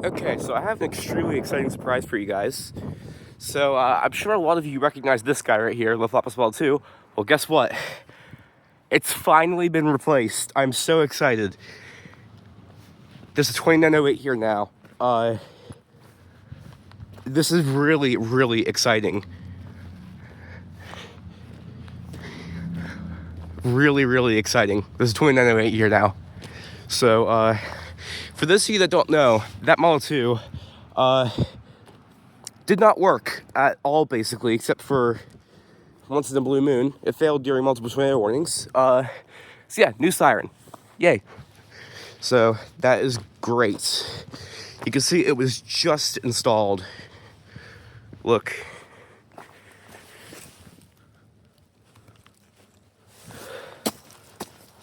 Okay, so I have an extremely exciting surprise for you guys. So I'm sure a lot of you recognize this guy right here, Lift Up as well too. Well, guess what? It's finally been replaced. I'm so excited. There's a 2908 here now. This is really, really exciting. Really, really exciting. There's a 2908 here now. So, for those of you that don't know, that Model 2 did not work at all, basically, except for once in a blue moon. It failed during multiple tornado warnings. So yeah, new siren. Yay. So that is great. You can see it was just installed. Look.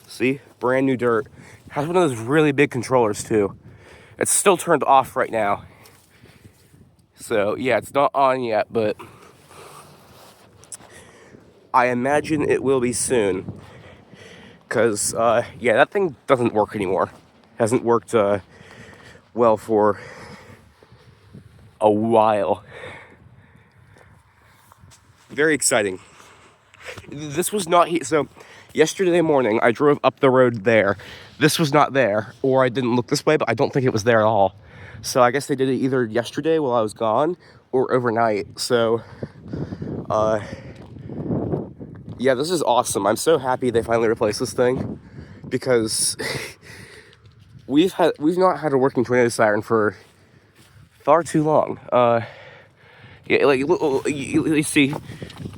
See? Brand new dirt. Has one of those really big controllers too. It's still turned off right now. So yeah, it's not on yet, but I imagine it will be soon. Because, yeah, that thing doesn't work anymore. Hasn't worked, well for a while. Very exciting. This was not so yesterday morning I drove up the road there. This was not there, or I didn't look this way, but I don't think it was there at all. So I guess they did it either yesterday while I was gone or overnight. So yeah, this is awesome. I'm so happy they finally replaced this thing, because we've not had a working tornado siren for far too long. Yeah, like you see,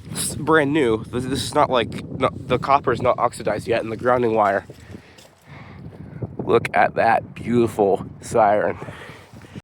it's brand new. This is not like the copper is not oxidized yet, and the grounding wire. Look at that beautiful siren.